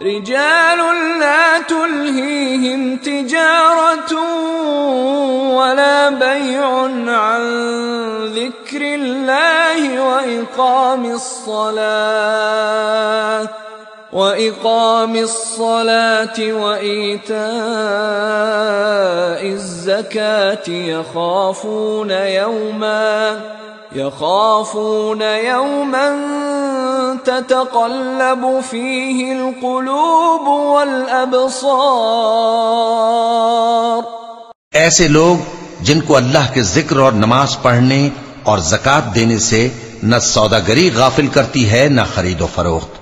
رجال لا تلهيهم تجارة ولا بيع عن ذكر الله وإقام الصلاة وإيتاء الزكاة يخافون يوما تتقلب فيه القلوب والأبصار। ऐसे लोग जिनको अल्लाह के जिक्र और नमाज पढ़ने और ज़कात देने से न सौदागरी गाफिल करती है न खरीदो फरोख्त,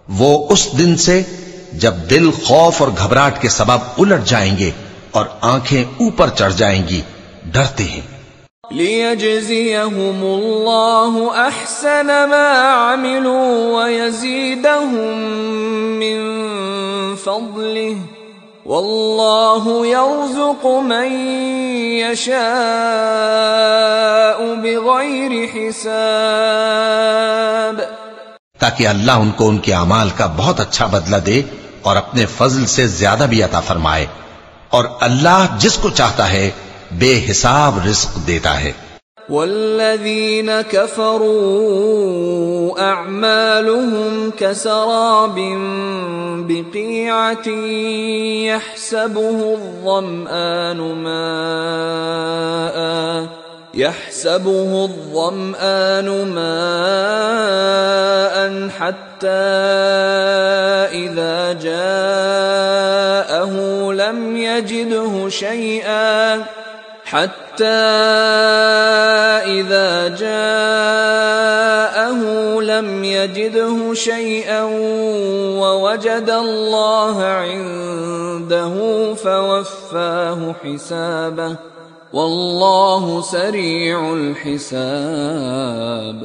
वो उस दिन से जब दिल खौफ और घबराहट के सबब उलट जाएंगे और आंखें ऊपर चढ़ जाएंगी, डरते हैं। लियजज़ियहुमुल्लाहु अहसन मा अमिलू वयज़ीदहुम मिन फज़लिहि वल्लाहु यर्ज़ुक़ु मन यशाअु बिग़ैरि हिसाब। ताकि अल्लाह उनको उनके अमाल का बहुत अच्छा बदला दे और अपने फजल से ज्यादा भी अता फरमाए, और अल्लाह जिसको चाहता है बेहिसाब रिज़्क़ देता है। वल्लज़ीन कफ़रू अअमालुहुम कसराबिन बिक़ीअतिन يحسبه الظمآن ماء حتى إذا جاءه لم يجده شيئا ووجد الله عنده فوفاه حسابه वल्लाहु सरीउल हिसाब।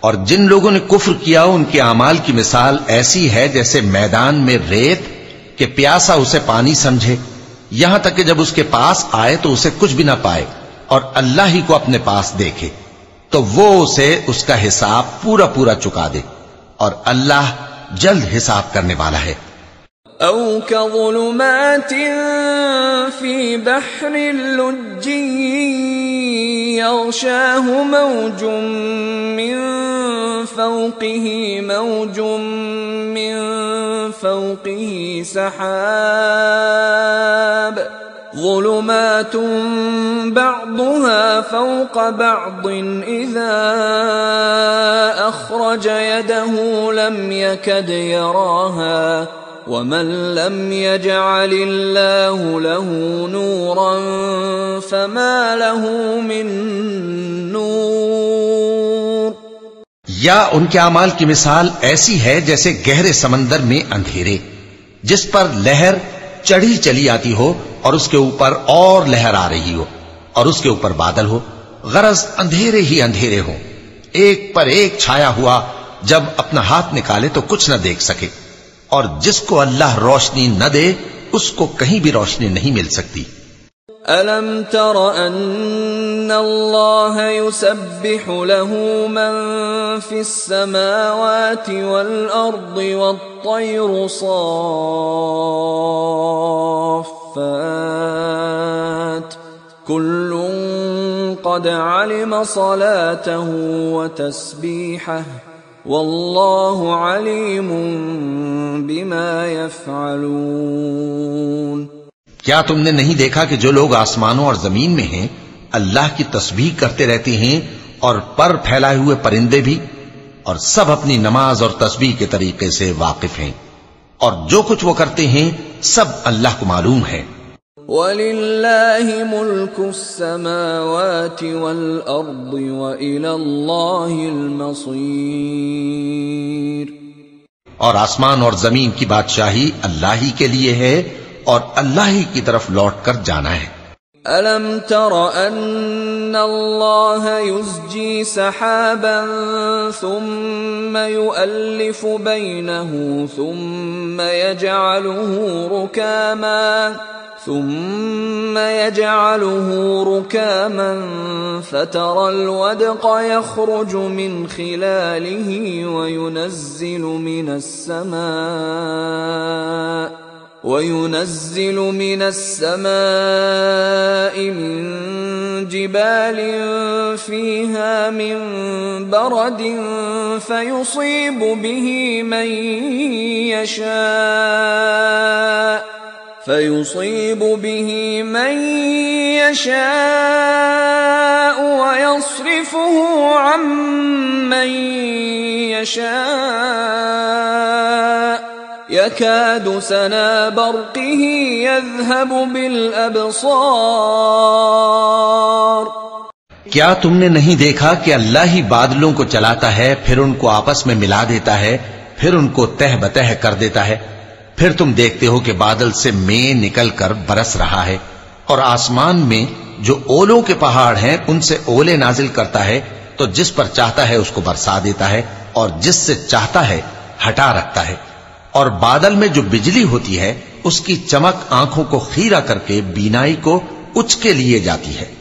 और जिन लोगों ने कुफ्र किया उनके अमाल की मिसाल ऐसी है जैसे मैदान में रेत के प्यासा उसे पानी समझे, यहां तक कि जब उसके पास आए तो उसे कुछ भी ना पाए और अल्लाह ही को अपने पास देखे तो वो उसे उसका हिसाब पूरा पूरा चुका दे, और अल्लाह जल्द हिसाब करने वाला है। औ कज़ुलुमातिन फी बहरिल लुज्जी यग़शाहु मौजुम मिन फ़ौक़िही सहाब ज़ुलुमातुन बअदुहा फ़ौक़ बअदिन इज़ा अख़रज यदहु लम यकद यराहा वमन लम यजअलिल्लाहु लहू नूरन फमा लहू मिन नूर। या उनके अमाल की मिसाल ऐसी है जैसे गहरे समंदर में अंधेरे जिस पर लहर चढ़ी चली आती हो और उसके ऊपर और लहर आ रही हो और उसके ऊपर बादल हो, गरज अंधेरे ही अंधेरे हो, एक पर एक छाया हुआ, जब अपना हाथ निकाले तो कुछ न देख सके, और जिसको अल्लाह रोशनी न दे उसको कहीं भी रोशनी नहीं मिल सकती। अलम तर अन्नल्लाह युसब्बिहु लहू मन फिस समावाति वल अर्दि वत्तयरु साफ़्फ़ात कुल्लुन क़द अलिम सलातहु व तस्बीहहु वल्लाहु अलीमुन बिमा यफ़अलून। क्या तुमने नहीं देखा कि जो लोग आसमानों और जमीन में हैं अल्लाह की तस्बीह करते रहते हैं, और पर फैलाए हुए परिंदे भी, और सब अपनी नमाज और तस्बीह के तरीके से वाकिफ हैं, और जो कुछ वो करते हैं सब अल्लाह को मालूम है। वलिल्लाहि मुल्कुस समावाति वल अर्दि व इलल्लाहिल मसीर। और आसमान और जमीन की बादशाही अल्लाह ही के लिए है और अल्लाह ही की तरफ लौट कर जाना है। अलम तर अन्नल्लाह युज़्जी सहाबन सुम्मा युअल्लिफु बैनहु सुम्मा यजअलुहु रुकामा ثم يجعله ركاما فترى الودق يخرج من خلاله وينزل من السماء من جبال فيها من برد فيصيب به من يشاء ويصرفه عن من يشاء يكاد سنا برقه يذهب بالأبصار। क्या तुमने नहीं देखा कि अल्लाह ही बादलों को चलाता है, फिर उनको आपस में मिला देता है, फिर उनको तह बतह कर देता है, फिर तुम देखते हो कि बादल से मेंह निकलकर बरस रहा है, और आसमान में जो ओलों के पहाड़ हैं उनसे ओले नाजिल करता है, तो जिस पर चाहता है उसको बरसा देता है और जिससे चाहता है हटा रखता है। और बादल में जो बिजली होती है उसकी चमक आंखों को खीरा करके बीनाई को उचके लिए जाती है।